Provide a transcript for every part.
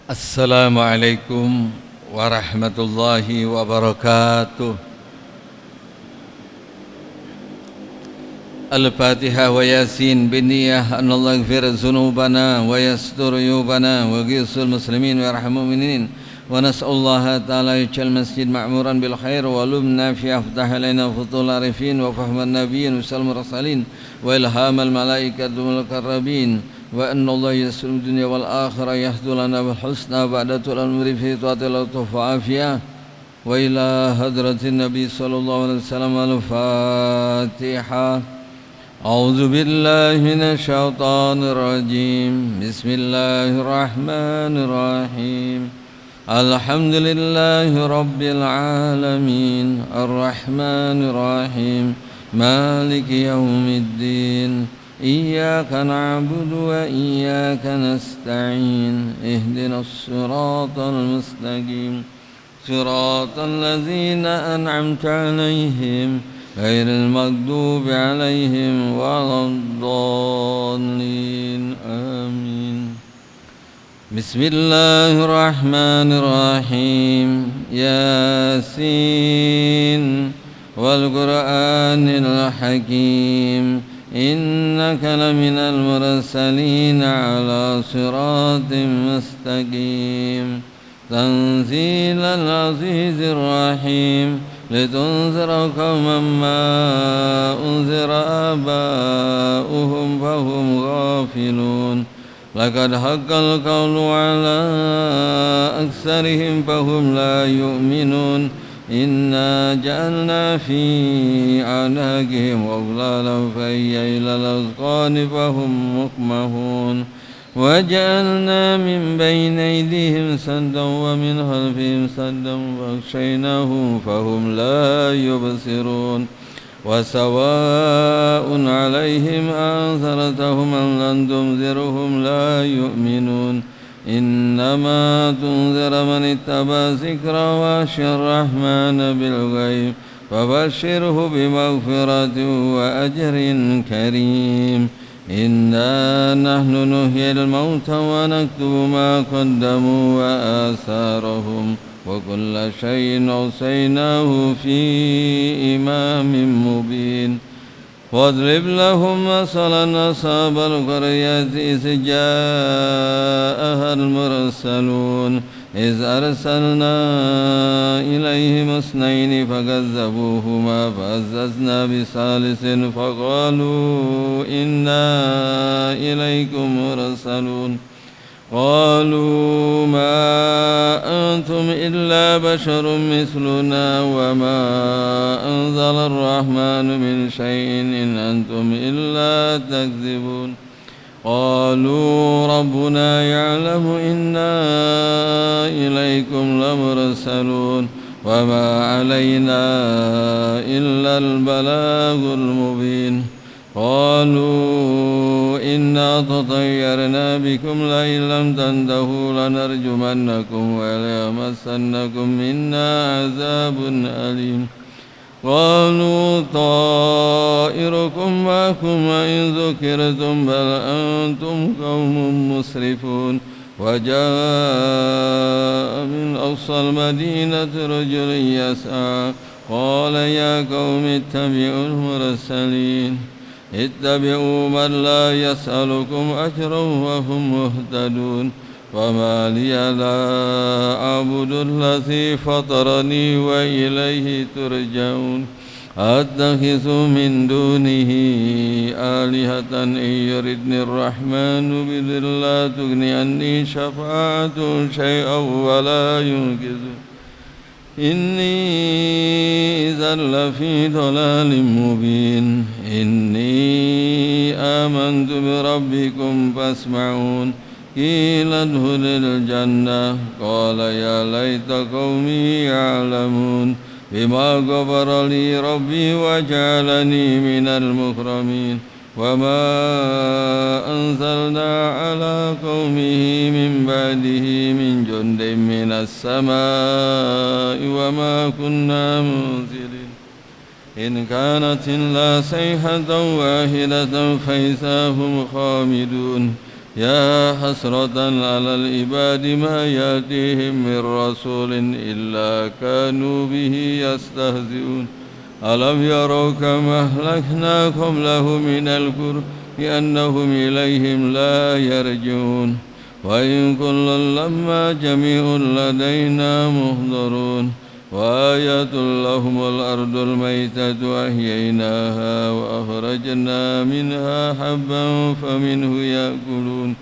Assalamualaikum warahmatullahi wabarakatuh. Al-Fatihah wa Yasin binniyah an Allah yaghfir dzunubana wa yastur uyubana wa ghisul muslimin wa yarhamul mu'minin wa nas'alullaha ta'ala yaj'al masjid ma'muran bil khair wa lumna fi aftah alaina futul arifin wa fahman nabiyyin wa sallam mursalin wa ilhamal malaikatul muqarrabin wa anna Allah yasrum dunya wal akhirah yahdu lana bil husna ba'da tul amri fi ta'atil wa afiyah wa ila hadratin nabi sallallahu alaihi wasallam al-Fatihah. أعوذ بالله من الشيطان الرجيم بسم الله الرحمن الرحيم الحمد لله رب العالمين الرحمن الرحيم مالك يوم الدين إياك نعبد وإياك نستعين اهدنا الصراط المستقيم صراط الذين أنعمت عليهم غير المغضوب عليهم ولا الضالين آمين بسم الله الرحمن الرحيم ياسين والقرآن الحكيم إنك لمن المرسلين على صراط مستقيم تنزيل العزيز الرحيم لتنذر قوما ما أنذر آباؤهم فهم غافلون لقد حق القول على أكثرهم فهم لا يؤمنون إنا جعلنا في أعناقهم أغلالا فهي إلى الأذقان فهم مقمحون وجعلنا من بين أيديهم سدا ومن خلفهم سدا فأغشيناهم فهم لا يبصرون وسواء عليهم أنذرتهم أم لم تنذرهم لا يؤمنون إنما تنذر من اتبع ذكر وخشى الرحمن بالغيب فبشره بمغفرة وأجر كريم إنا نحن نحيي الموتى ونكتب ما قدموا وآثارهم وكل شيء أوصيناه في إمام مبين واضرب لهم مثلا أصحاب القرية إذ جاءها المرسلون إذ أرسلنا إليهم اثنين فكذبوهما فعززنا بثالث فقالوا إنا إليكم مرسلون قالوا ما أنتم إلا بشر مثلنا وما أنزل الرحمن من شيء إن أنتم إلا تكذبون قالوا ربنا يعلم إنا إليكم لمرسلون وما علينا إلا البلاغ المبين قالوا إنا تطيرنا بكم لئن لم تنتهوا لنرجمنكم وليمسنكم منا عذاب أليم قالوا طائركم معكم وإن ذكرتم بل أنتم قوم مسرفون وجاء من أقصى المدينة رجل يسعى قال يا قوم اتبعوا المرسلين اتبعوا من لا يسألكم أجرا وهم مهتدون وما لي لا أعبد الذي فطرني وإليه ترجعون أتخذ من دونه آلهة إن يردني الرحمن بضر لا تغني عني شفاعتهم شيئا ولا ينقذون إني إذا لفي ضلال مبين إني آمنت بربكم فاسمعون قيل ادخل الجنة قال يا ليت قومي يعلمون بما غفر لي ربي وجعلني من المكرمين وما أنزلنا على قومه من بعده من جند من السماء وما كنا منزلين إن كانت إلا صيحة واحدة فإذا هم خامدون يا حسرة على العباد ما يأتيهم من رسول إلا كانوا به يستهزئون ألم يروا كما أهلكنا قبلهم من القرون بأنهم إليهم لا يرجعون وإن كل لما جميع لدينا محضرون وآية لهم الأرض الميتة أحييناها وأخرجنا منها حبا فمنه يأكلون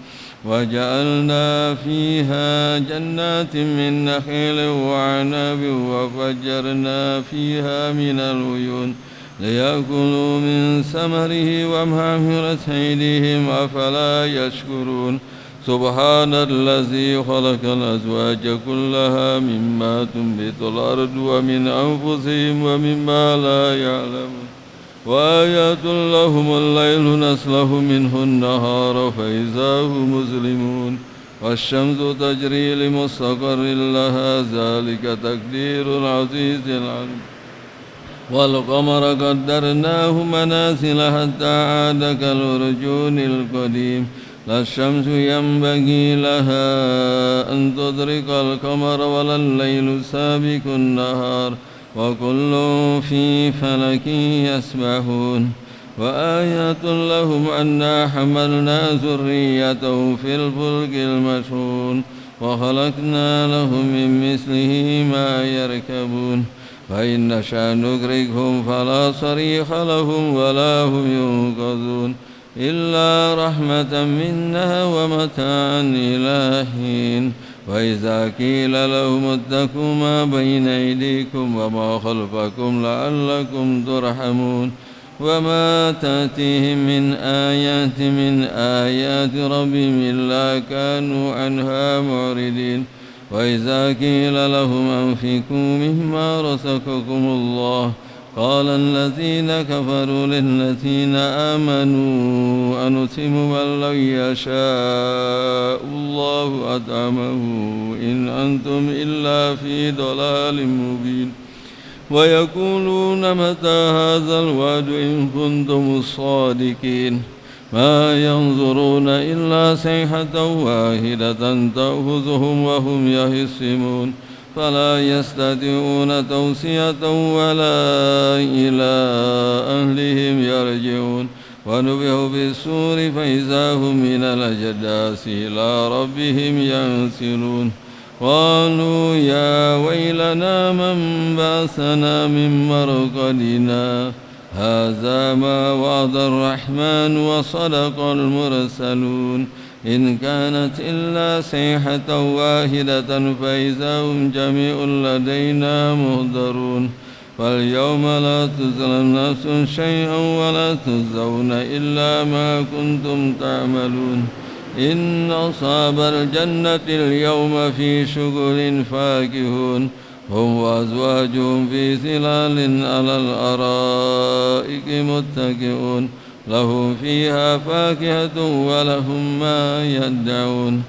وجعلنا فيها جنات من نخيل وعنب وفجرنا فيها من العيون ليأكلوا من ثمره وما عملت أيديهم أفلا يشكرون سبحان الذي خلق الأزواج كلها مما تنبت الأرض ومن أنفسهم ومما لا يعلمون وآيات لهم الليل نسلخ منه النهار فإذا هم مظلمون والشمس تجري لمستقر لها ذلك تقدير العزيز العليم والقمر قدرناه منازل حتى عاد كالعرجون القديم لا الشمس ينبغي لها أن تدرك القمر ولا الليل سابق النهار وكل في فلك يسبحون وآيات لهم أنا حملنا ذريته في الفلك المشحون وخلقنا لهم من مثله ما يركبون فإن نشأ نغرقهم فلا صريخ لهم ولا هم ينقذون إلا رحمة منا ومتاعا إلى حين وإذا قيل لهم اتقوا ما بين أيديكم وما خلفكم لعلكم ترحمون وما تأتيهم من آيات ربهم إلا كانوا عنها معرضين وإذا قيل لهم أنفقوا مما رزقكم الله قال الذين كفروا للذين آمنوا أنطعم من لو يشاء الله أطعمه إن أنتم إلا في ضلال مبين ويقولون متى هذا الوعد إن كنتم صادقين ما ينظرون إلا صيحة واحدة تأخذهم وهم يخصمون فلا يستطيعون توصية ولا إلى أهلهم يرجعون ونفخ بالصور فإذا هم من الأجداث إلى ربهم ينسلون قالوا يا ويلنا من بعثنا من مرقدنا هذا ما وعد الرحمن وصدق المرسلون إن كانت إلا صيحة واحدة فإذا هم جميع لدينا مهدرون فاليوم لا تظلم نفس شيئا ولا تجزون إلا ما كنتم تعملون إن أصحاب الجنة اليوم في شغل فاكهون هم وأزواجهم في ظلال على الأرائك متكئون لهم فيها فاكهة ولهم ما يدعون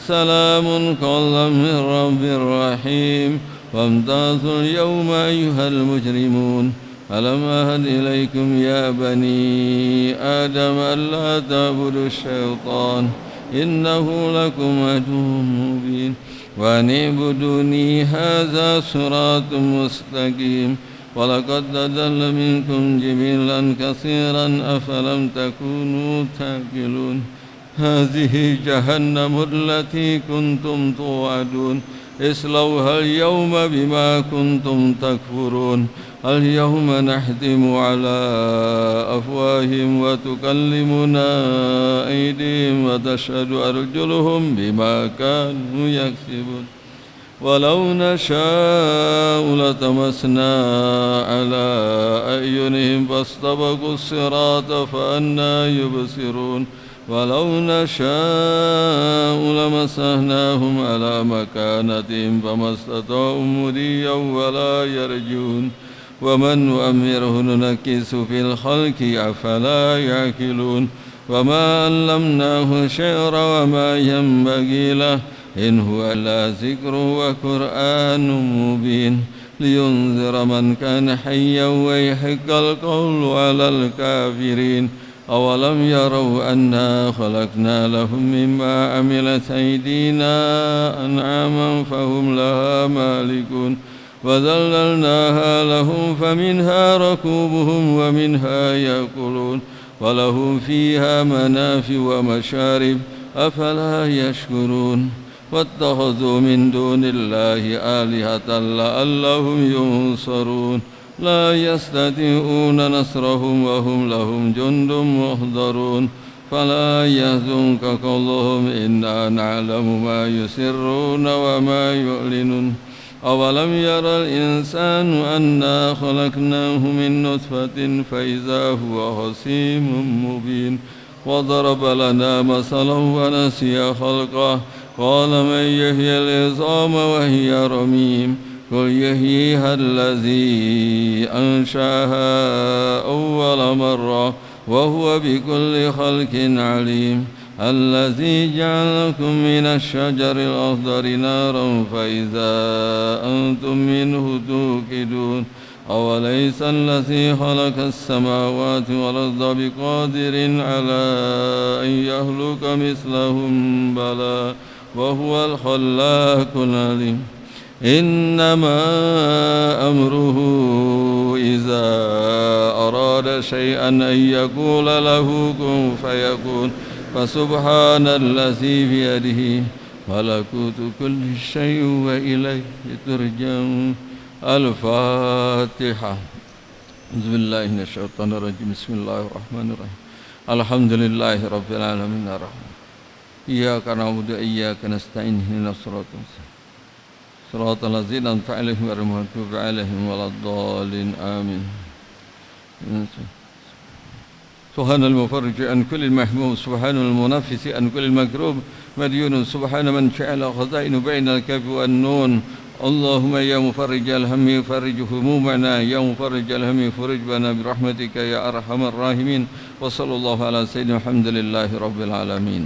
سلام قولا من رب رحيم وامتازوا اليوم أيها المجرمون ألم أهد إليكم يا بني آدم ألا تعبدوا الشيطان إنه لكم عدو مبين وأن اعبدوني هذا صراط مستقيم ولقد أضل منكم جبلا كثيرا أفلم تكونوا تعقلون هذه جهنم التي كنتم توعدون اصلوها اليوم بما كنتم تكفرون اليوم نحتم على أفواههم وتكلمنا أيديهم وتشهد أرجلهم بما كانوا يكسبون ولو نشاء لطمسنا على أعينهم فاستبقوا الصراط فأنى يبصرون ولو نشاء لمسحناهم على مكانتهم فما استطاعوا مضيا ولا يرجون ومن نؤمره ننكس في الخلق أفلا يعقلون وما علمناه الشعر وما ينبغي له إن هو إلا ذكر وقرآن مبين لينذر من كان حيا ويحق القول على الكافرين أولم يروا أنا خلقنا لهم مما عملت أيدينا أنعاما فهم لها مالكون وذللناها لهم فمنها ركوبهم ومنها يأكلون ولهم فيها منافع ومشارب أفلا يشكرون واتخذوا من دون الله آلهة لعلهم ينصرون لا يستطيعون نصرهم وهم لهم جند محضرون فلا يحزنك قولهم إنا نعلم ما يسرون وما يعلنون أولم يرى الإنسان أنا خلقناه من نطفة فإذا هو خصيم مبين وضرب لنا مثلا ونسي خلقه قال من يحيي العظام وهي رميم قل يحييها الذي أنشأها أول مرة وهو بكل خلق عليم الذي جعلكم من الشجر الأخضر نارا فإذا أنتم منه توقدون أوليس الذي خلق السماوات والأرض بقادر على أن يخلق مثلهم بلى وهو الخلاق العليم إنما أمره إذا أراد شيئا أن يقول له كن فيكون فسبحان الذي بيده ملكوت كل شيء وإليه ترجعون الفاتحة أعوذ بالله من الشيطان الرجيم بسم الله الرحمن الرحيم الحمد لله رب العالمين الرحمن إياك نعبد وإياك نستعين اهدنا الصراط المستقيم صراط الذين أنعمت عليهم غير المغضوب عليهم ولا الضالين آمين سبحان المفرج عن كل المحموم سبحان المنفس عن كل المكروب مديون سبحان من جعل خزائن بين الكاف والنون اللهم يا مفرج الهم فرج همومنا يا مفرج الهم فرج بنا برحمتك يا أرحم الراحمين وصلى الله على سيدنا الحمد لله رب العالمين.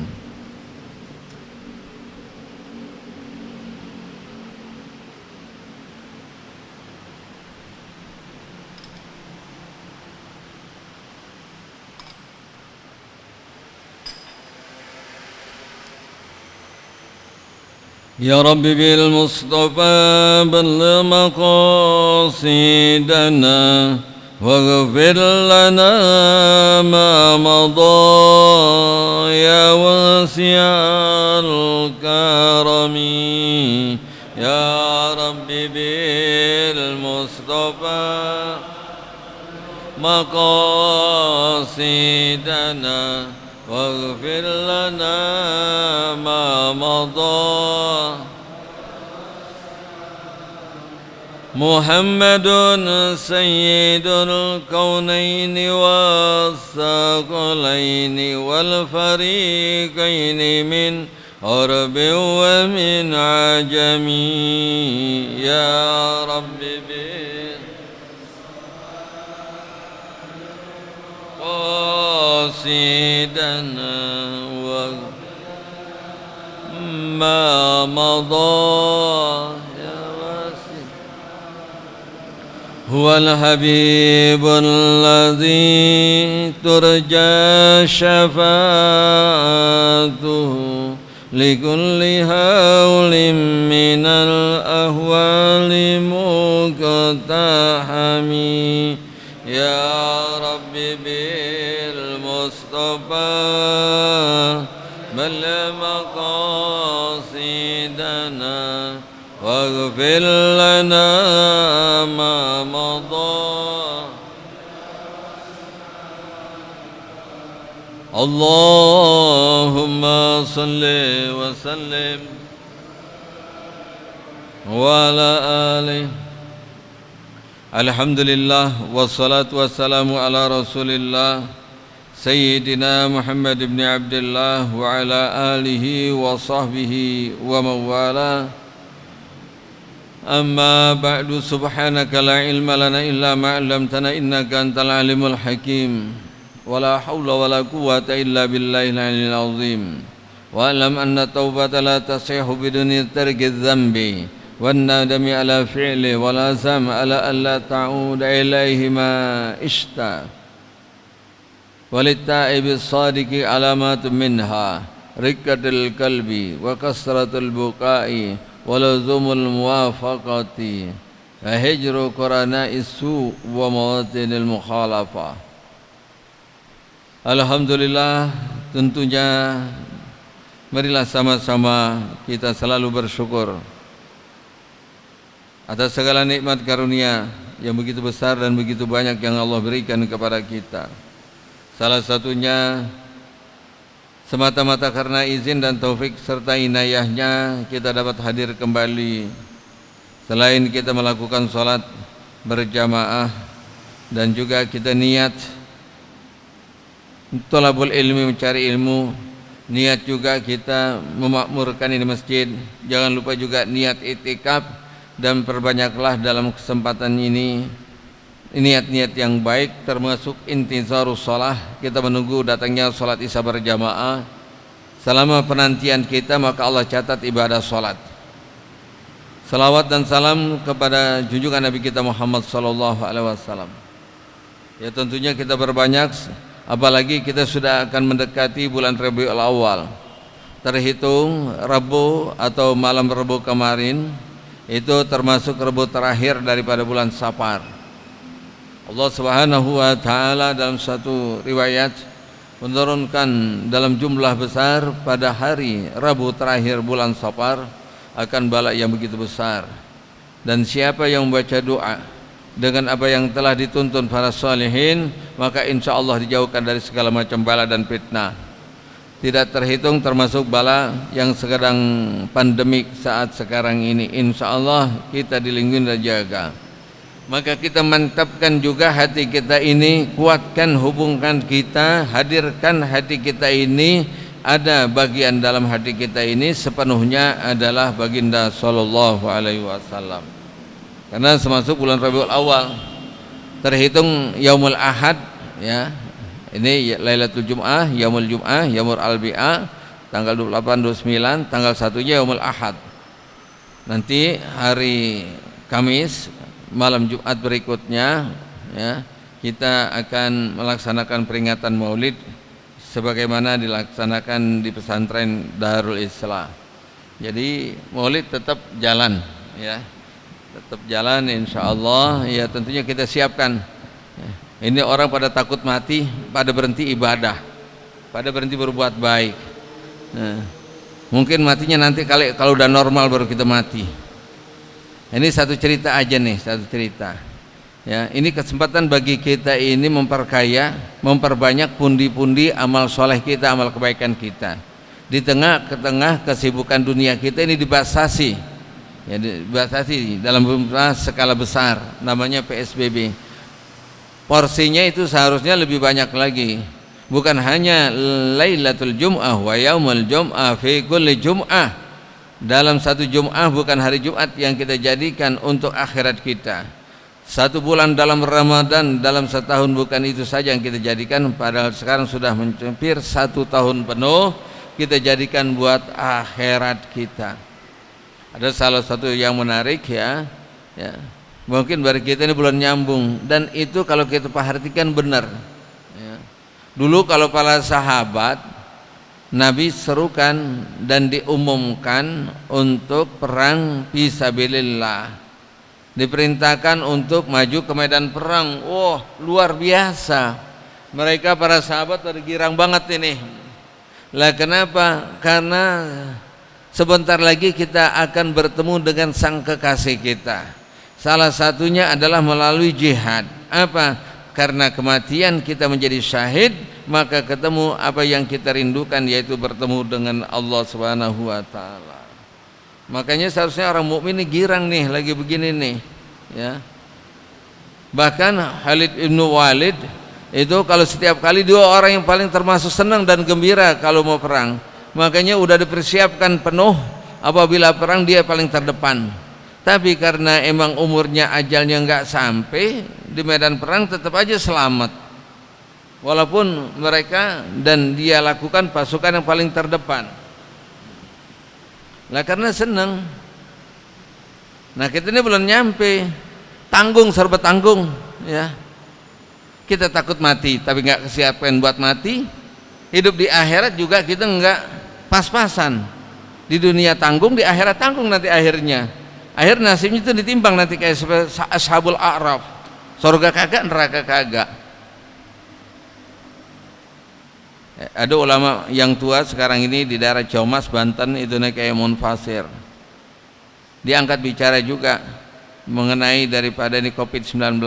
يا رب بالمصطفى بلغ مقاصدنا واغفر لنا ما مضى يا واسع الكرم يا رب بالمصطفى مقاصدنا واغفر لنا ما مضى محمد سيد الكونين والثقلين والفريقين من عرب ومن عجم يا رب قاصدنا وما مضى هو الحبيب الذي ترجى شفاعته لكل هول من الأهوال مقتحم يا رب بالمصطفى بلغ مقاصدنا واغفر لنا ما مضى اللهم صل وسلم وعلى آله الحمد لله والصلاة والسلام على رسول الله سيدنا محمد بن عبد الله وعلى آله وصحبه ومن والاه أما بعد سبحانك لا علم لنا إلا ما علمتنا إنك أنت العليم الحكيم ولا حول ولا قوة إلا بالله العلي العظيم واعلم أن التوبة لا تصح بدون ترك الذنب والندم على فعله والعزم على ألا تعود إليه ما اشتاء وللتائب الصادق علامات منها رقة القلب وكثرة البكاء ولزوم الموافقة وهجر قرناء السوء ومواطن المخالفة. Alhamdulillah, tentunya marilah sama-sama kita selalu bersyukur atas segala nikmat karunia yang begitu besar dan begitu banyak yang Allah berikan kepada kita. Salah satunya semata-mata karena izin dan taufik serta inayahnya kita dapat hadir kembali. Selain kita melakukan sholat berjamaah dan juga kita niat thalabul ilmi, mencari ilmu, niat juga kita memakmurkan ini masjid. Jangan lupa juga niat itikaf, dan perbanyaklah dalam kesempatan ini niat-niat yang baik, termasuk intizarus shalah, kita menunggu datangnya salat isya berjamaah. Selama penantian kita maka Allah catat ibadah salat. Salawat dan salam kepada junjungan Nabi kita Muhammad sallallahu alaihi wasallam. Ya, tentunya kita berbanyak, apalagi kita sudah akan mendekati bulan Rabiul Awal. Terhitung Rabu atau malam Rabu kemarin itu termasuk Rabu terakhir daripada bulan Safar. Allah Subhanahu wa taala dalam satu riwayat menurunkan dalam jumlah besar pada hari Rabu terakhir bulan Safar akan bala yang begitu besar. Dan siapa yang membaca doa dengan apa yang telah dituntun para salihin, maka insya Allah dijauhkan dari segala macam bala dan fitnah. Tidak terhitung termasuk bala yang sedang pandemik saat sekarang ini. Insya Allah kita dilindungi dan jaga. Maka kita mantapkan juga hati kita ini, kuatkan hubungkan kita, hadirkan hati kita ini, ada bagian dalam hati kita ini sepenuhnya adalah baginda sallallahu alaihi wasallam. Karena termasuk bulan Rabiul Awal, terhitung Yaumul Ahad, ya. Ini Lailatul Jum'ah, Yaumul Jum'ah, Yaumul Albi'a, tanggal 28, 29, tanggal 1-nya Yaumul Ahad. Nanti hari Kamis, malam Jumat berikutnya, ya, kita akan melaksanakan peringatan Maulid sebagaimana dilaksanakan di pesantren Darul Islah. Jadi Maulid tetap jalan, ya. Tetap jalan insyaallah. Ya, tentunya kita siapkan. Ini orang pada takut mati, pada berhenti ibadah, pada berhenti berbuat baik. Nah, mungkin matinya nanti kalau udah normal baru kita mati. Ini satu cerita aja nih, satu cerita. Ya, ini kesempatan bagi kita ini memperkaya, memperbanyak pundi-pundi amal soleh kita, amal kebaikan kita. Di tengah kesibukan dunia kita ini dibatasi, ya, dibatasi dalam skala besar, namanya PSBB. Porsinya itu seharusnya lebih banyak lagi. Bukan hanya Lailatul Jum'ah wa Yaumul Jum'ah fi kulli Jum'ah. Dalam satu Jum'ah, bukan hari Jumat yang kita jadikan untuk akhirat kita. Satu bulan dalam Ramadan dalam setahun, bukan itu saja yang kita jadikan. Padahal sekarang sudah hampir 1 tahun penuh kita jadikan buat akhirat kita. Ada salah satu yang menarik, ya. Mungkin bagi kita ini belum nyambung, dan itu kalau kita perhatikan benar, ya. Dulu kalau para sahabat Nabi serukan dan diumumkan untuk perang fisabilillah, diperintahkan untuk maju ke medan perang. Oh, luar biasa, mereka para sahabat tergirang banget ini. Lah kenapa? Karena sebentar lagi kita akan bertemu dengan sang kekasih kita. Salah satunya adalah melalui jihad. Apa? Karena kematian kita menjadi syahid, maka ketemu apa yang kita rindukan, yaitu bertemu dengan Allah Subhanahu wa taala. Makanya seharusnya orang mukmin ini girang nih lagi begini nih, ya. Bahkan Khalid bin Walid itu kalau setiap kali dia orang yang paling termasuk senang dan gembira kalau mau perang. Makanya udah dipersiapkan penuh, apabila perang dia paling terdepan. Tapi karena emang umurnya ajalnya nggak sampai di medan perang, tetap aja selamat. Walaupun mereka dan dia lakukan pasukan yang paling terdepan. Lah karena senang. Nah kita ini belum nyampe, tanggung serba tanggung, ya. Kita takut mati tapi nggak kesiapan buat mati. Hidup di akhirat juga kita nggak pas-pasan. Di dunia tanggung, di akhirat tanggung nanti akhirnya. Akhir nasibnya itu ditimbang nanti kayak ashabul a'raf. Surga kagak, neraka kagak. Ada ulama yang tua sekarang ini di daerah Ciamas, Banten, itu kayak munfasir. Diangkat bicara juga mengenai daripada ini COVID-19.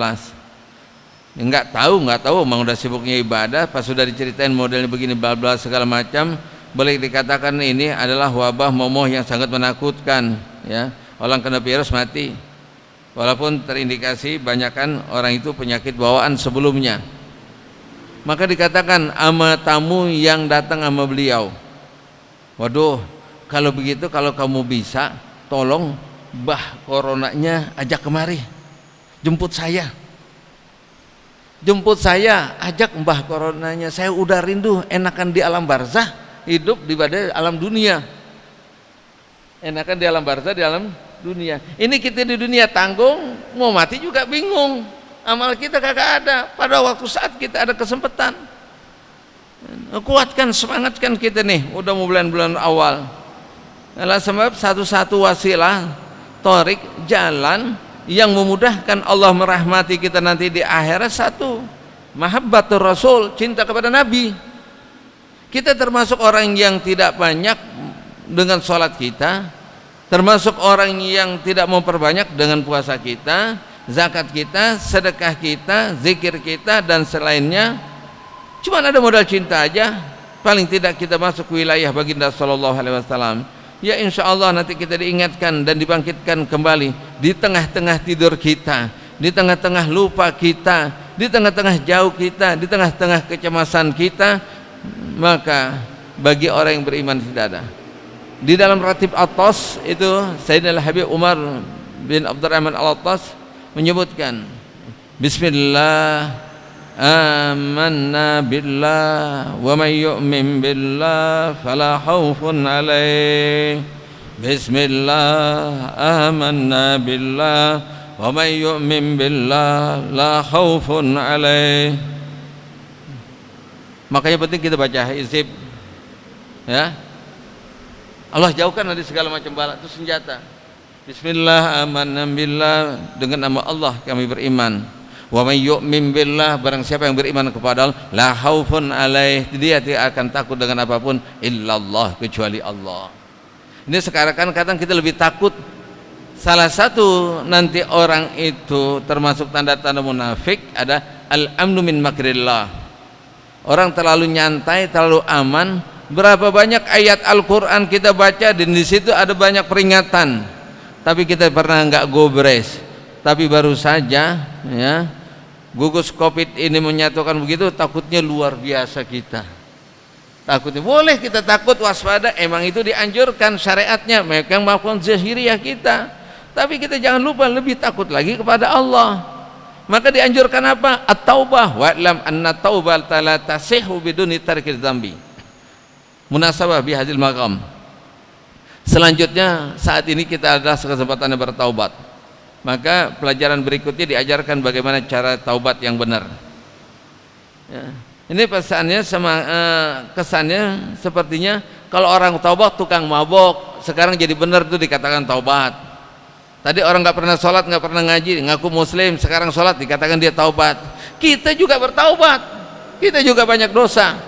Nggak tahu, emang udah sibuknya ibadah, pas sudah diceritain modelnya begini, bla-bla segala macam, boleh dikatakan ini adalah wabah momoh yang sangat menakutkan, ya. Orang kena virus mati, walaupun terindikasi banyakkan orang itu penyakit bawaan sebelumnya. Maka dikatakan ama tamu yang datang sama beliau, waduh, kalau begitu kalau kamu bisa, tolong bah coronanya ajak kemari, jemput saya, ajak mbah coronanya. Saya udah rindu enakan di alam barzah, hidup di badai alam dunia, enakan di alam barzah, di alam dunia. Ini kita di dunia tanggung, mau mati juga bingung, amal kita kagak ada. Pada waktu saat kita ada kesempatan, kuatkan, semangatkan kita nih, udah mau bulan-bulan awal. Adalah sebab satu-satu wasilah torik jalan yang memudahkan Allah merahmati kita nanti di akhirat, satu, mahabbatur rasul, cinta kepada Nabi. Kita termasuk orang yang tidak banyak dengan sholat kita, termasuk orang yang tidak memperbanyak dengan puasa kita, zakat kita, sedekah kita, zikir kita, dan selainnya. Cuma ada modal cinta aja, paling tidak kita masuk wilayah baginda sallallahu alaihi wasallam. Ya insya Allah nanti kita diingatkan dan dibangkitkan kembali di tengah-tengah tidur kita, di tengah-tengah lupa kita, di tengah-tengah jauh kita, di tengah-tengah kecemasan kita. Maka bagi orang yang beriman tidak ada. Di dalam Ratib Atas itu Sayyidina Habib Umar bin Abdurrahman Al-Attas menyebutkan, Bismillah amanna billah wa may yu'min billah fala khaufun alaih. Bismillah amanna billah wa may yu'min billah la khaufun alaih. Makanya penting kita baca hizib, ya. Allah jauhkan dari segala macam bala, itu senjata. Bismillah amanna billah, dengan nama Allah kami beriman. Wa may yu'min billah, barang siapa yang beriman kepada Allah, la khaufun alaih, dia tidak akan takut dengan apapun illallah, kecuali Allah. Ini sekarang kan kadang kita lebih takut. Salah satu nanti orang itu termasuk tanda-tanda munafik ada al-amnu min makrillah. Orang terlalu nyantai, terlalu aman. Berapa banyak ayat Al-Quran kita baca dan di situ ada banyak peringatan, tapi kita pernah nggak gobres. Tapi baru saja, ya, gugus COVID ini menyatukan begitu, takutnya luar biasa kita. Takutnya boleh kita takut, waspada, emang itu dianjurkan syariatnya, mereka melakukan zahiriyah kita. Tapi kita jangan lupa lebih takut lagi kepada Allah. Maka dianjurkan apa? At-taubah, wa'lam anna taubata la tasihhu biduni tarkil dzambi. Munasabah bihadzal maqam. Selanjutnya saat ini kita ada kesempatan bertaubat. Maka pelajaran berikutnya diajarkan bagaimana cara taubat yang benar. Ya. Ini pesannya kesannya sepertinya kalau orang taubat tukang mabok, sekarang jadi benar tuh dikatakan taubat. Tadi orang nggak pernah sholat, nggak pernah ngaji, ngaku muslim, sekarang sholat dikatakan dia taubat. Kita juga bertaubat, kita juga banyak dosa.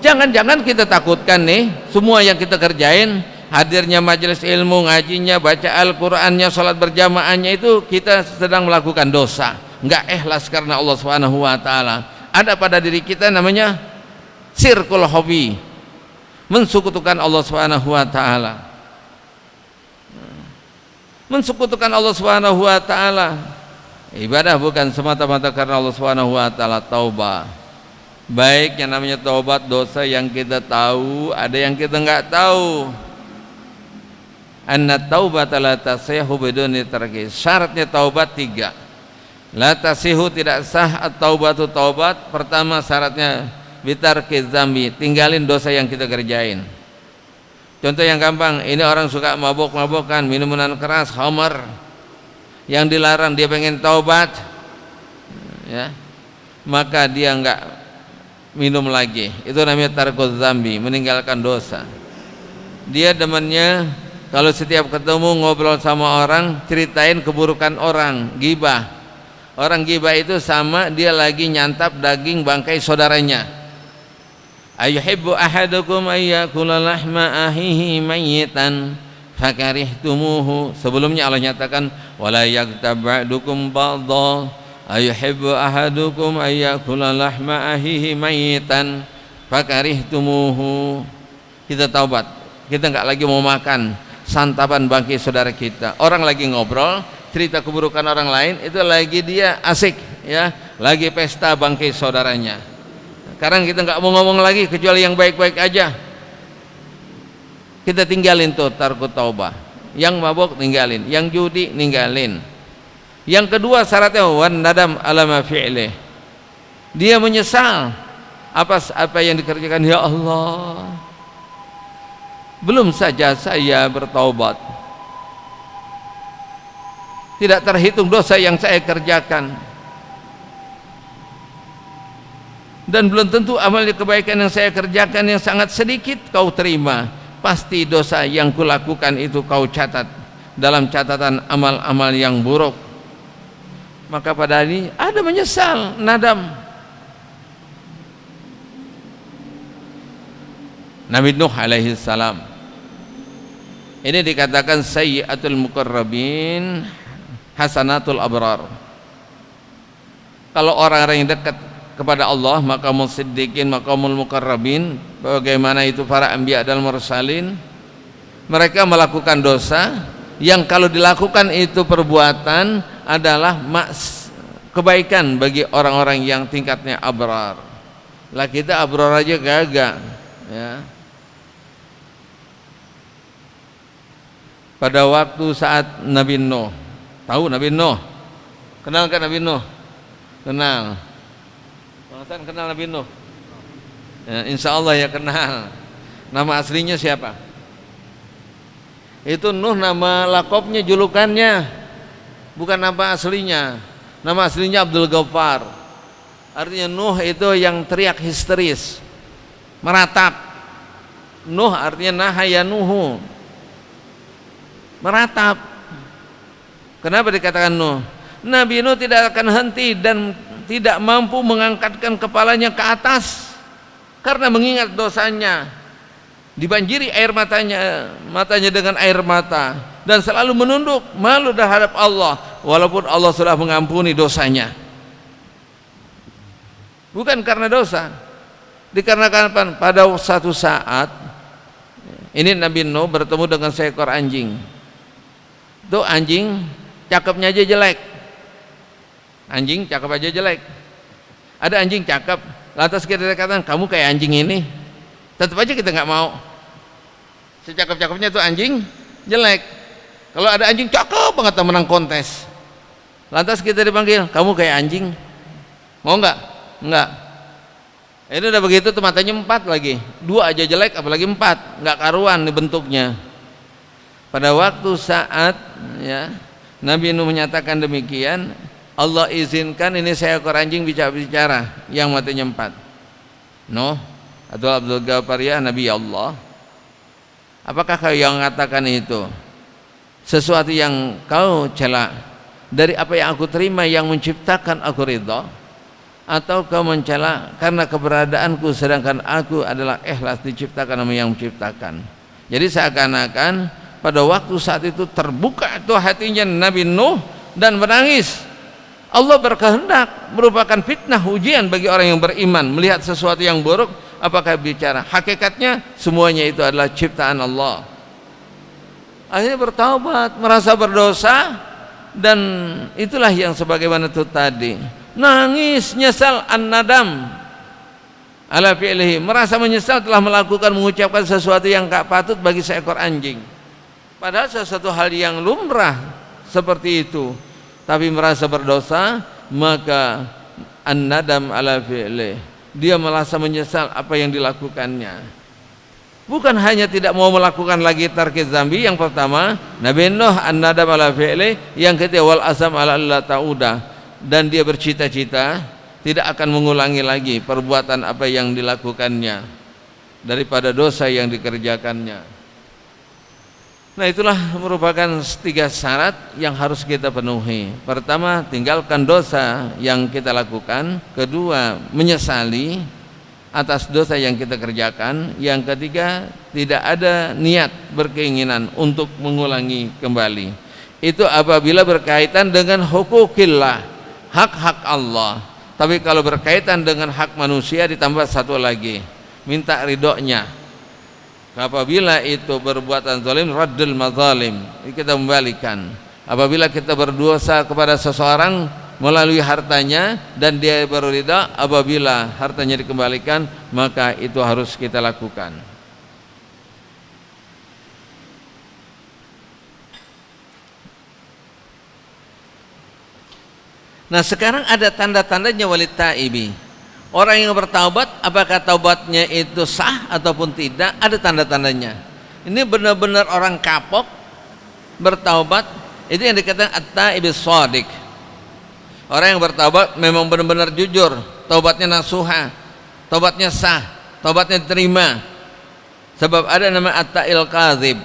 Jangan-jangan kita takutkan nih semua yang kita kerjain, hadirnya majelis ilmu, ngajinya, baca Al-Qur'annya, sholat berjamaahnya, itu kita sedang melakukan dosa, nggak ikhlas karena Allah Subhanahu wa ta'ala. Ada pada diri kita namanya sirkul hobi, mensekutukan Allah Subhanahu wa ta'ala, mensekutukan Allah Subhanahu wa ta'ala. Ibadah bukan semata-mata karena Allah Subhanahu wa ta'ala. Taubah, baik yang namanya taubat dosa yang kita tahu, ada yang kita nggak tahu. Anna taubata la tasihhu biduni tarki. Syaratnya taubat 3. La tasihhu, tidak sah at-taubatu taubat. Pertama syaratnya bitarki dzambi, tinggalin dosa yang kita kerjain. Contoh yang gampang, ini orang suka mabok-mabokan, minuman keras, khamar, yang dilarang, dia pengen taubat, ya, maka dia enggak minum lagi. Itu namanya tarkuz zambi, meninggalkan dosa. Dia demennya kalau setiap ketemu ngobrol sama orang, ceritain keburukan orang, ghibah. Orang ghibah itu sama dia lagi nyantap daging bangkai saudaranya. Ayuhibbu ahadukum ayyakula lahma ahihi mayyitan fakarihtumuhu. Sebelumnya Allah nyatakan wala yaghtab ba'dukum ba'dha. Ayuhibbu ahadukum ayyakula lahma ahihi mayyitan fakarihtumuhu. Kita taubat, kita enggak lagi mau makan santapan bangkai saudara kita. Orang lagi ngobrol, cerita keburukan orang lain, itu lagi dia asik ya, lagi pesta bangkai saudaranya. Sekarang kita enggak mau ngomong lagi kecuali yang baik-baik aja. Kita tinggalin tuh tarku taubah. Yang mabuk tinggalin, yang judi ninggalin. Yang kedua syaratnya wan nadam ala ma fi'lih. Dia menyesal apa yang dikerjakan. Ya Allah, belum saja saya bertaubat, tidak terhitung dosa yang saya kerjakan, dan belum tentu amal kebaikan yang saya kerjakan yang sangat sedikit kau terima. Pasti dosa yang kulakukan itu kau catat dalam catatan amal-amal yang buruk. Maka pada ini ada menyesal, nadam. Nabi Nuh alaihi salam ini dikatakan sayyiatul muqarrabin hasanatul abrar. Kalau orang-orang yang dekat kepada Allah, maqamul siddiqin, maqamul muqarrabin, bagaimana itu para anbiya dan mursalin, mereka melakukan dosa yang kalau dilakukan itu perbuatan adalah kebaikan bagi orang-orang yang tingkatnya abrar. Lah kita abrar aja gagak ya. Pada waktu saat Nabi Nuh, tahu Nabi Nuh? Kenal kan Nabi Nuh? Kenal. Bang Hasan kenal Nabi Nuh? Ya, insya Allah ya kenal. Nama aslinya siapa? Itu Nuh nama lakopnya, julukannya, bukan nama aslinya. Nama aslinya Abdul Ghaffar. Artinya Nuh itu yang teriak histeris, meratap. Nuh artinya nahaya Nuhu, meratap. Kenapa dikatakan Nuh? Nabi Nuh tidak akan henti dan tidak mampu mengangkatkan kepalanya ke atas karena mengingat dosanya. Dibanjiri air matanya dengan air mata, dan selalu menunduk malu terhadap Allah walaupun Allah sudah mengampuni dosanya. Bukan karena dosa, dikarenakan pada satu saat ini Nabi Nuh bertemu dengan seekor anjing. Itu anjing cakepnya aja jelek. Anjing cakep aja jelek. Ada anjing cakep, lantas kita katakan kamu kayak anjing ini, tetap aja kita nggak mau. Secakep-cakepnya itu anjing jelek. Kalau ada anjing cakep banget menang kontes, lantas kita dipanggil kamu kayak anjing, mau nggak? Nggak. Ini udah begitu tuh matanya 4 lagi, 2 aja jelek apalagi 4, nggak karuan nih bentuknya. Pada waktu saat ya Nabi Nuh menyatakan demikian, Allah izinkan ini seekor anjing bicara yang matanya 4. Nuh atau Abdul Ghaffar, ya Nabi Allah, apakah kau yang mengatakan itu sesuatu yang kau cela dari apa yang aku terima yang menciptakan aku ridha, atau kau mencela karena keberadaanku sedangkan aku adalah ikhlas diciptakan sama yang menciptakan? Jadi seakan-akan pada waktu saat itu terbuka itu hatinya Nabi Nuh dan menangis. Allah berkehendak, merupakan fitnah ujian bagi orang yang beriman melihat sesuatu yang buruk. Apakah bicara? Hakikatnya semuanya itu adalah ciptaan Allah. Akhirnya bertaubat, merasa berdosa, dan itulah yang sebagaimana itu tadi, nangis, nyesal, an-nadam ala fi'lihi, merasa menyesal telah melakukan, mengucapkan sesuatu yang tak patut bagi seekor anjing. Padahal sesuatu hal yang lumrah seperti itu, tapi merasa berdosa, maka an-nadam ala fi'lihi, dia merasa menyesal apa yang dilakukannya. Bukan hanya tidak mau melakukan lagi tarkiz zambi yang pertama, Nabi Nuh an-nadam ala fi'li, yang ketiga wal azam ala Allah ta'uda, dan dia bercita-cita tidak akan mengulangi lagi perbuatan apa yang dilakukannya daripada dosa yang dikerjakannya. Nah, itulah merupakan 3 syarat yang harus kita penuhi. Pertama, tinggalkan dosa yang kita lakukan. Kedua, menyesali atas dosa yang kita kerjakan. Yang ketiga, tidak ada niat berkeinginan untuk mengulangi kembali. Itu apabila berkaitan dengan hukukillah, hak-hak Allah. Tapi kalau berkaitan dengan hak manusia ditambah satu lagi, minta ridhonya. Apabila itu berbuatan zalim, raddul mazalim, kita membalikan. Apabila kita berdosa kepada seseorang melalui hartanya dan dia baru ridha, apabila hartanya dikembalikan, maka itu harus kita lakukan. Nah, sekarang ada tanda-tandanya walid taibi. Orang yang bertaubat, apakah taubatnya itu sah ataupun tidak, ada tanda-tandanya. Ini benar-benar orang kapok bertaubat, itu yang dikatakan at-taibis shadiq. Orang yang bertaubat memang benar-benar jujur, taubatnya nasuha, taubatnya sah, taubatnya diterima. Sebab ada nama at-tail kadzib.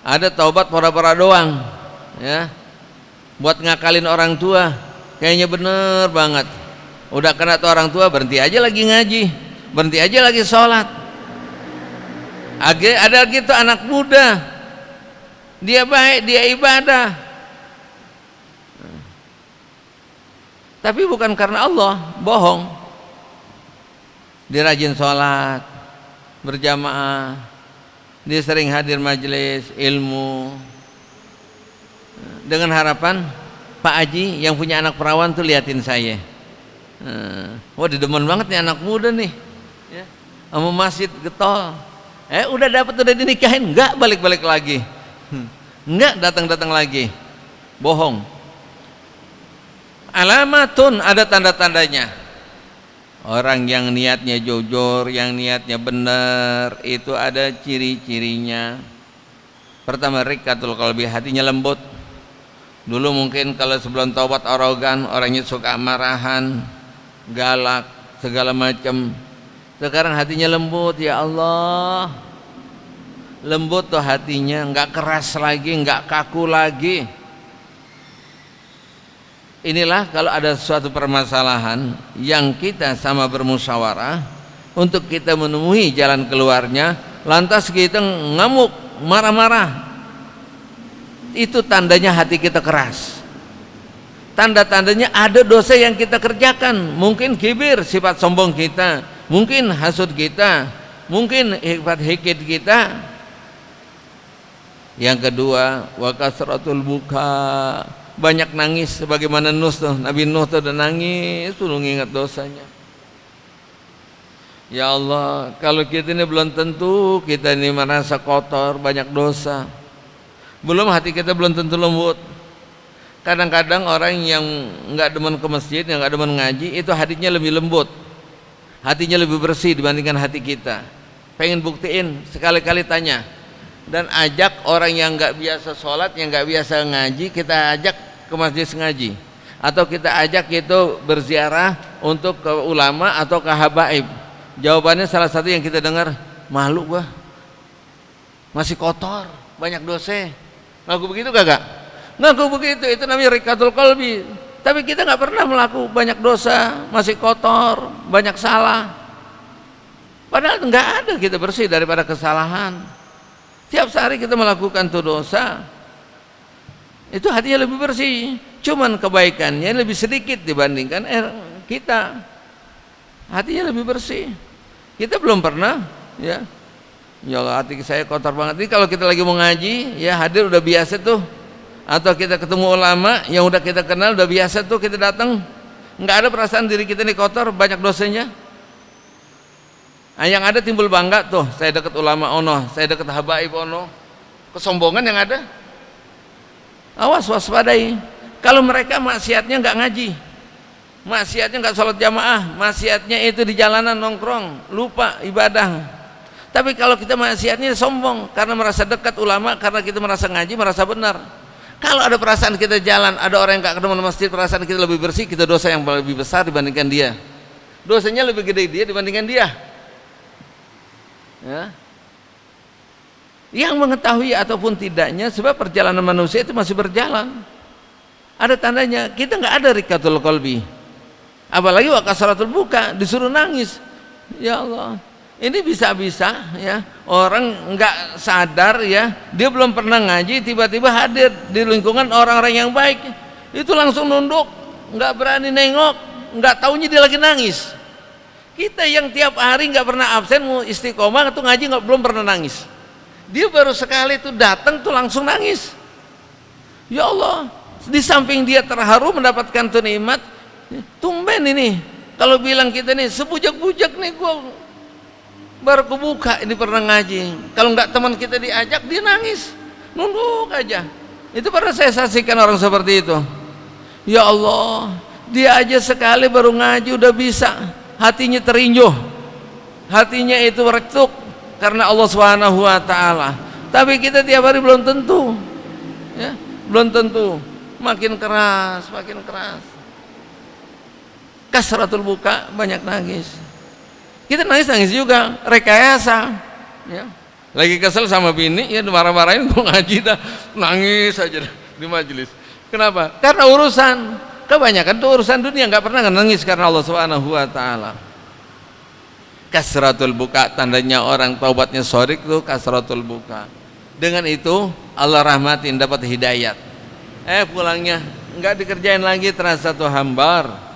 Ada taubat pura-pura doang, ya. Buat ngakalin orang tua. Kayaknya bener banget. Udah kena tuh orang tua, berhenti aja lagi ngaji, berhenti aja lagi sholat. Ada gitu anak muda, dia baik, dia ibadah, tapi bukan karena Allah, bohong. Dia rajin sholat berjamaah, dia sering hadir majelis ilmu, dengan harapan Pak Haji yang punya anak perawan tuh liatin saya. Wah, demen banget nih anak muda nih, ya, sama masjid getol. Udah dapat, udah dinikahin, enggak balik-balik lagi, enggak datang-datang lagi, bohong. Alamatun, ada tanda-tandanya. Orang yang niatnya jujur, yang niatnya benar, itu ada ciri-cirinya. Pertama, rikatul qalbi, hatinya lembut. Dulu mungkin kalau sebelum taubat arogan, orangnya suka marahan, galak, segala macam. Sekarang hatinya lembut, ya Allah, lembut tuh hatinya, nggak keras lagi, nggak kaku lagi. Inilah kalau ada suatu permasalahan yang kita sama bermusyawarah untuk kita menemui jalan keluarnya, lantas kita ngamuk, marah-marah, itu tandanya hati kita keras. Tanda-tandanya ada dosa yang kita kerjakan. Mungkin kibir, sifat sombong kita, mungkin hasud kita, mungkin sifat hikid kita. Yang kedua, wa kasratul buka, banyak nangis sebagaimana Nuh tuh, Nabi Nuh tuh udah nangis tuh ingat dosanya. Ya Allah, kalau kita ini belum tentu kita ini merasa kotor, banyak dosa. Belum hati kita belum tentu lembut. Kadang-kadang orang yang nggak demen ke masjid, yang nggak demen ngaji, itu hatinya lebih lembut, hatinya lebih bersih dibandingkan hati kita. Pengen buktiin, sekali-kali tanya dan ajak orang yang nggak biasa sholat, yang nggak biasa ngaji, kita ajak ke masjid ngaji, atau kita ajak itu berziarah untuk ke ulama atau ke habaib. Jawabannya salah satu yang kita dengar, malu gua, masih kotor, banyak dosa. Ngaku begitu kagak? Ngaku begitu, itu namanya rikatul qalbi. Tapi kita nggak pernah melakukan banyak dosa, masih kotor, banyak salah. Padahal nggak ada kita bersih daripada kesalahan. Tiap hari kita melakukan tuh dosa, itu hatinya lebih bersih. Cuman kebaikannya lebih sedikit dibandingkan kita. Hatinya lebih bersih. Kita belum pernah, ya. Ya Allah, hati saya kotor banget. Ini kalau kita lagi mau ngaji, ya hadir udah biasa tuh. Atau kita ketemu ulama yang udah kita kenal, udah biasa tuh kita datang. Nggak ada perasaan diri kita ini kotor, banyak dosanya. Nah, yang ada timbul bangga tuh, saya dekat ulama ono, saya dekat habaib ono. Kesombongan yang ada. Awas, waspadai. Kalau mereka maksiatnya nggak ngaji, maksiatnya nggak sholat jamaah, maksiatnya itu di jalanan nongkrong, lupa ibadah. Tapi kalau kita maksiatnya sombong karena merasa dekat ulama, karena kita merasa ngaji, merasa benar. Kalau ada perasaan kita jalan, ada orang yang gak ketemu di masjid, perasaan kita lebih bersih, kita dosa yang lebih besar dibandingkan dia. Dosanya lebih gede dia dibandingkan dia. Ya. Yang mengetahui ataupun tidaknya, sebab perjalanan manusia itu masih berjalan. Ada tandanya, kita nggak ada rikatul qalbi. Apalagi wa kasratul buka, disuruh nangis. Ya Allah, ini bisa-bisa ya orang nggak sadar ya, dia belum pernah ngaji, tiba-tiba hadir di lingkungan orang-orang yang baik, itu langsung nunduk, nggak berani nengok, nggak taunya dia lagi nangis. Kita yang tiap hari nggak pernah absen, mau istiqomah tuh ngaji belum pernah nangis, dia baru sekali tuh datang tuh langsung nangis. Ya Allah, di samping dia terharu mendapatkan tuh nikmat, tumben ini kalau bilang kita nih sebujak-bujak nih gua baru kebuka ini pernah ngaji. Kalau nggak teman kita diajak, dia nangis, nunduk aja. Itu pernah saya saksikan orang seperti itu. Ya Allah, dia aja sekali baru ngaji udah bisa, hatinya terinjuh, hatinya itu retuk karena Allah Subhanahu wa Ta'ala. Tapi kita tiap hari belum tentu, ya, belum tentu. Makin keras, makin keras. Kasratul buka, banyak nangis. Kita nangis juga, rekayasa ya. Lagi kesel sama bini ya, marah-marahin, gua ngaji dah, nangis aja dah di majelis. Kenapa? Karena urusan, kebanyakan tuh urusan dunia, nggak pernah nangis karena Allah Subhanahu wa Ta'ala. Kasratul buka, tandanya orang taubatnya shadiq tuh kasratul buka. Dengan itu Allah rahmatin, dapat hidayat. Pulangnya nggak dikerjain lagi, terasa tuh hambar.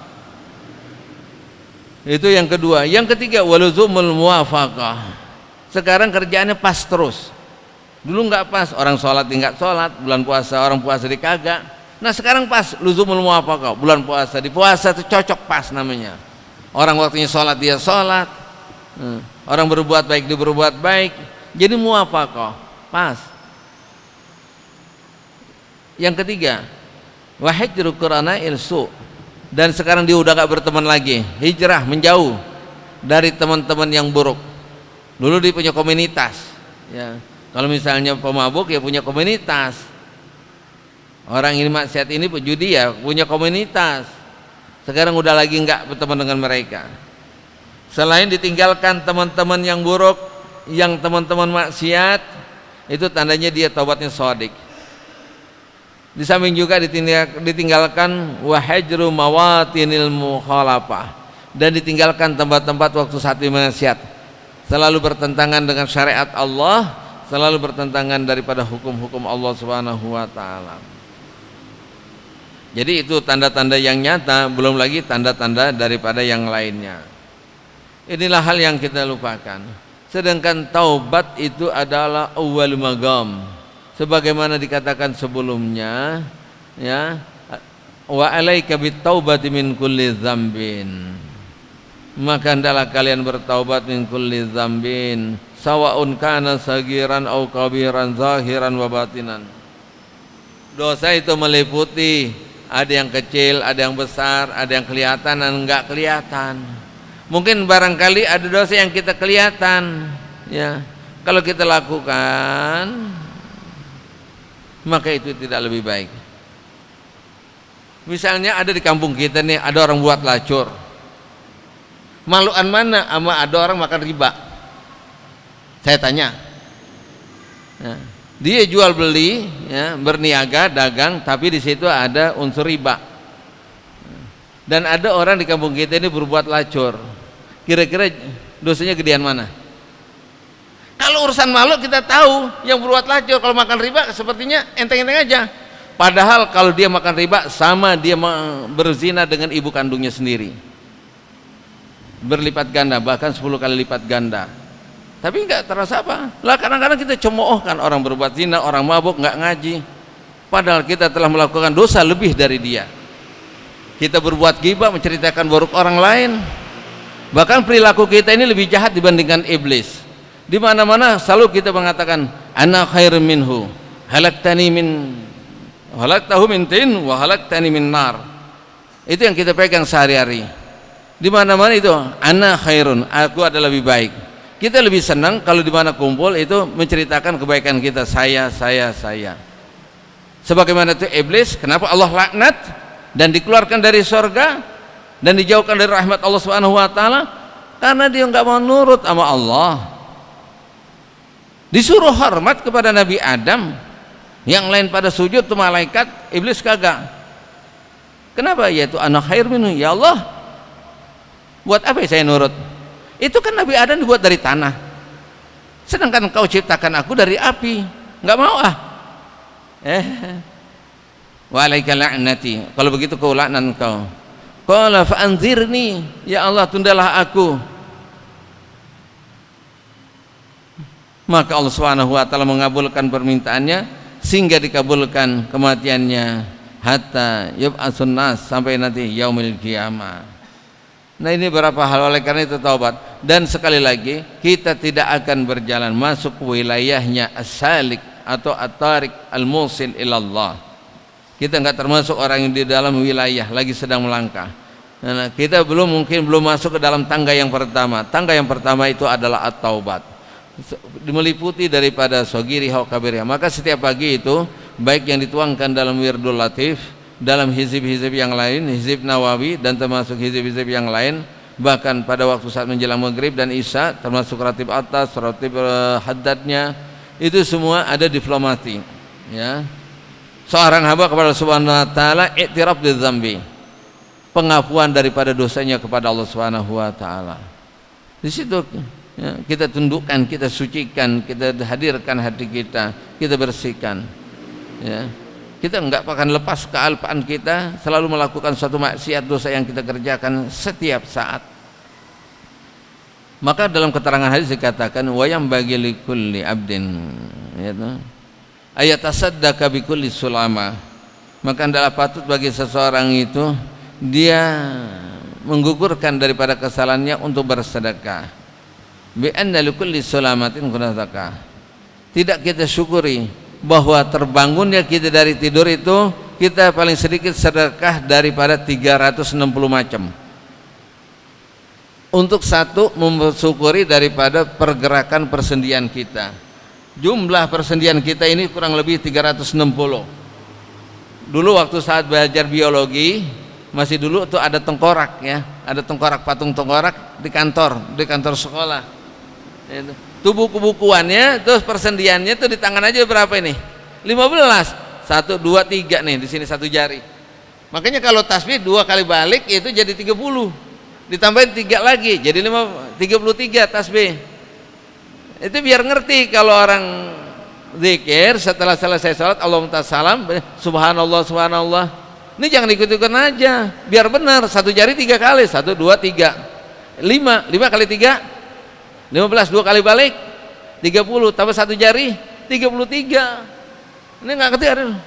Itu yang kedua. Yang ketiga, waluzumul muwafaqah. Sekarang kerjaannya pas terus. Dulu nggak pas, orang sholat nggak sholat, bulan puasa orang puasa dikagak. Nah sekarang pas, luzumul muwafaqah, bulan puasa di puasa itu cocok pas namanya. Orang waktunya sholat dia sholat, orang berbuat baik dia berbuat baik, jadi muwafaqah, pas. Yang ketiga, wahijru qurana ilsu. Dan sekarang dia udah gak berteman lagi, hijrah menjauh dari teman-teman yang buruk. Dulu dia punya komunitas ya. Kalau misalnya pemabuk ya punya komunitas, orang ini maksiat ini pejudi ya punya komunitas. Sekarang udah lagi nggak berteman dengan mereka. Selain ditinggalkan teman-teman yang buruk, yang teman-teman maksiat, itu tandanya dia taubatnya shadiq. Di samping juga ditinggalkan wahajru mawatinil mukhalafah, dan ditinggalkan tempat-tempat waktu saat maksiat, selalu bertentangan dengan syariat Allah, selalu bertentangan daripada hukum-hukum Allah Subhanahu wa Ta'ala. Jadi itu tanda-tanda yang nyata, belum lagi tanda-tanda daripada yang lainnya. Inilah hal yang kita lupakan. Sedangkan taubat itu adalah awwal magam, sebagaimana dikatakan sebelumnya ya, wa alaika bittaubati min kulli dzambin, maka hendaklah kalian bertaubat min kulli dzambin sawaun kana sagiran au kabiran zahiran wa batinan. Dosa itu meliputi ada yang kecil, ada yang besar, ada yang kelihatan dan enggak kelihatan. Mungkin barangkali ada dosa yang kita kelihatan ya, kalau kita lakukan maka itu tidak lebih baik. Misalnya ada di kampung kita nih, ada orang buat lacur. Maluan mana sama ada orang makan riba? Saya tanya. Nah, dia jual beli, ya, berniaga, dagang, tapi di situ ada unsur riba. Dan ada orang di kampung kita ini berbuat lacur. Kira-kira dosanya gedean mana? Kalau urusan malu kita tahu, yang berbuat lacur kalau makan riba sepertinya enteng-enteng aja. Padahal kalau dia makan riba sama dia berzina dengan ibu kandungnya sendiri, berlipat ganda, bahkan 10 kali lipat ganda. Tapi enggak terasa apa lah. Kadang-kadang kita cemoohkan orang berbuat zina, orang mabuk, enggak ngaji, padahal kita telah melakukan dosa lebih dari dia. Kita berbuat ghibah, menceritakan buruk orang lain, bahkan perilaku kita ini lebih jahat dibandingkan iblis. Di mana-mana selalu kita mengatakan ana khairun minhu, halaktahu min tin wa halaktani min nar. Itu yang kita pegang sehari-hari. Di mana-mana itu ana khairun, aku adalah lebih baik. Kita lebih senang kalau di mana kumpul itu menceritakan kebaikan kita, saya. Sebagaimana itu iblis, kenapa Allah laknat dan dikeluarkan dari surga dan dijauhkan dari rahmat Allah Subhanahu wa taala? Karena dia enggak mau nurut sama Allah. Disuruh hormat kepada Nabi Adam, yang lain pada sujud tuh malaikat, iblis kagak. Kenapa? Yaitu ana khair minhu. Ya Allah, buat apa saya nurut? Itu kan Nabi Adam dibuat dari tanah, sedangkan kau ciptakan aku dari api. Enggak mau ah. Wa alaika la'nati. Kalau begitu kau laknat kau. Qala fa anzirni, ya Allah tundalah aku. Maka Allah Subhanahu wa taala mengabulkan permintaannya sehingga dikabulkan kematiannya hatta yub'atsun nas, sampai nanti yaumil qiyamah. Nah, ini beberapa hal, oleh karena itu taubat. Dan sekali lagi, kita tidak akan berjalan masuk wilayahnya as-salik atau at-tariq al-musil ilallah. Kita enggak termasuk orang yang di dalam wilayah lagi sedang melangkah. Nah, kita belum masuk ke dalam tangga yang pertama. Tangga yang pertama itu adalah at-taubat, meliputi daripada sogiriha wa kabiriha. Maka setiap pagi itu, baik yang dituangkan dalam wirdul latif, dalam hizib-hizib yang lain, hizib nawawi dan termasuk hizib-hizib yang lain, bahkan pada waktu saat menjelang maghrib dan isya, termasuk ratib atas, ratib haddadnya, itu semua ada diplomati, ya. Seorang hamba kepada Allah Subhanahu wa taala i'tiraf bidzambi, pengakuan daripada dosanya kepada Allah Subhanahu wa taala. Di situ ya, kita tundukkan, kita sucikan, kita hadirkan hati kita, kita bersihkan, ya. Kita enggak akan lepas kealpaan kita selalu melakukan suatu maksiat dosa yang kita kerjakan setiap saat. Maka dalam keterangan hadis dikatakan wayam bagi likulli abdin, ya, ayat tasaddaqa bi kulli sulama. Maka adalah patut bagi seseorang itu dia menggugurkan daripada kesalahannya untuk bersedekah. Bi anna likulli sulamatin sadaqah. Tidak kita syukuri bahwa terbangunnya kita dari tidur itu, kita paling sedikit sedekah daripada 360 macam. Untuk satu, mensyukuri daripada pergerakan persendian kita. Jumlah persendian kita ini kurang lebih 360. Dulu waktu saat belajar biologi, masih dulu tuh ada tengkorak, ya, ada tengkorak, patung tengkorak di kantor sekolah. Itu buku-bukuannya, terus persendiannya tuh di tangan aja berapa ini? 15. 1, 2, 3 nih, di sini satu jari. Makanya kalau tasbih 2 kali balik itu jadi 30. Ditambahin 3 lagi jadi 33 tasbih. Itu biar ngerti kalau orang zikir setelah selesai salat Allahumma salam subhanallah subhanallah. Ini jangan ikut-ikutan aja, biar benar. Satu jari 3 kali, 1, 2, 3, 5 kali 3 15, 2 kali balik 30, tambah satu jari 33. Ini nggak ngerti ada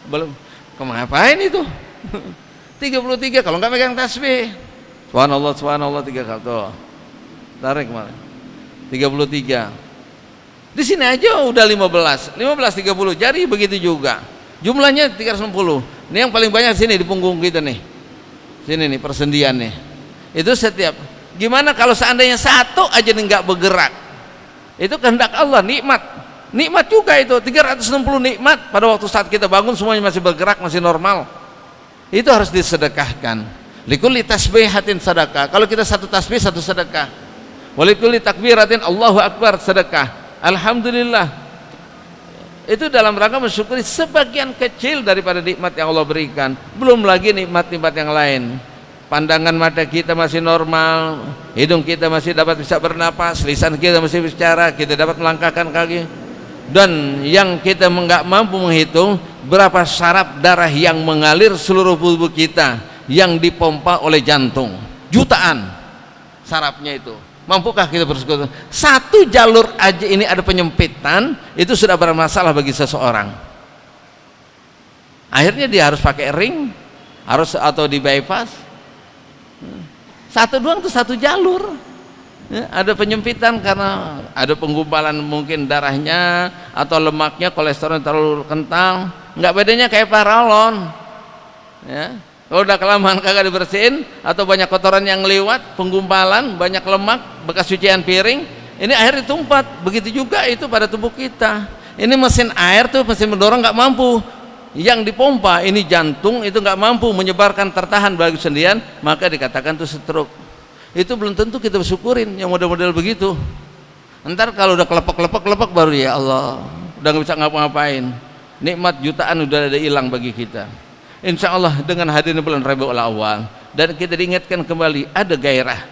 belum kemapain itu 33 kalau nggak megang tasbih subhanallah subhanallah 3 kali tuh, tarik mana 33. Di sini aja udah 15 30 jari, begitu juga jumlahnya 360. Ini yang paling banyak sini di punggung kita nih, sini nih persendiannya. Itu setiap, gimana kalau seandainya satu aja nggak bergerak? Itu kehendak Allah, nikmat juga itu. 360 nikmat pada waktu saat kita bangun semuanya masih bergerak, masih normal. Itu harus disedekahkan. Likulli tasbihatin sedekah. Kalau kita satu tasbih satu sedekah. Walikulli takbiratin Allahu akbar sedekah. Alhamdulillah. Itu dalam rangka mensyukuri sebagian kecil daripada nikmat yang Allah berikan. Belum lagi nikmat-nikmat yang lain. Pandangan mata kita masih normal, hidung kita masih dapat bisa bernapas, lisan kita masih bicara, kita dapat melangkahkan kaki. Dan yang kita nggak mampu menghitung berapa saraf darah yang mengalir seluruh tubuh kita, yang dipompa oleh jantung, jutaan sarafnya itu. Mampukah kita bersekutu? Satu jalur aja ini ada penyempitan, itu sudah bermasalah bagi seseorang. Akhirnya dia harus pakai ring, harus atau di bypass. Satu doang tuh satu jalur, ya, ada penyempitan karena ada penggumpalan mungkin darahnya atau lemaknya, kolesterol terlalu kental. Nggak bedanya kayak paralon, ya. Kalau udah kelamaan kagak dibersihin atau banyak kotoran yang lewat, penggumpalan, banyak lemak, bekas cucian piring, ini air ditumpat. Begitu juga itu pada tubuh kita. Ini mesin air tuh, mesin mendorong nggak mampu, yang dipompa ini jantung itu nggak mampu menyebarkan tertahan bagi sendirian, maka dikatakan itu stroke. Itu belum tentu kita bersyukurin yang model-model begitu. Ntar kalau udah kelepek baru ya Allah, udah nggak bisa ngapa-ngapain, nikmat jutaan udah ada hilang bagi kita. Insya Allah dengan hadirnya bulan Rabiul Awal dan kita diingatkan kembali ada gairah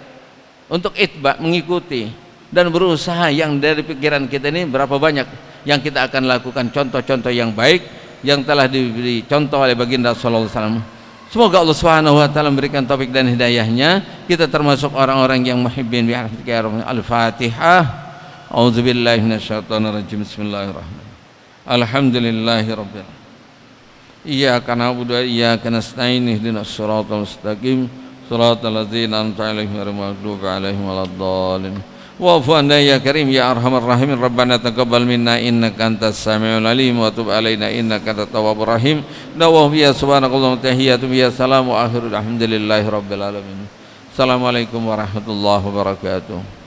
untuk itba, mengikuti dan berusaha yang dari pikiran kita ini berapa banyak yang kita akan lakukan, contoh-contoh yang baik yang telah diberi contoh oleh baginda sallallahu alaihi wasallam. Semoga Allah Subhanahu wa taala memberikan taufik dan hidayahnya, kita termasuk orang-orang yang muhibbin bi rahmatika ya rabbal. Al-Fatihah. A'udzubillahi minasyaitonir rajim. Bismillahirrahmanirrahim. Alhamdulillahirabbil alamin. Iyyaka na'budu wa iyyaka nasta'in. Ihdinas siratal mustaqim. Shiratal ladzina an'amta 'alaihim ghairil maghdubi 'alaihim waladdallin. Wa'fu 'anna ya karim ya arhamar rahimin. Rabbana taqabbal minna innaka antas samiul alim wa tub 'alaina innaka antat tawwabur rahim. Dawwa ya subhanakallahumma tahiyyatu ya salam wa akhiru alhamdulillahi rabbil alamin. Assalamualaikum warahmatullahi wabarakatuh.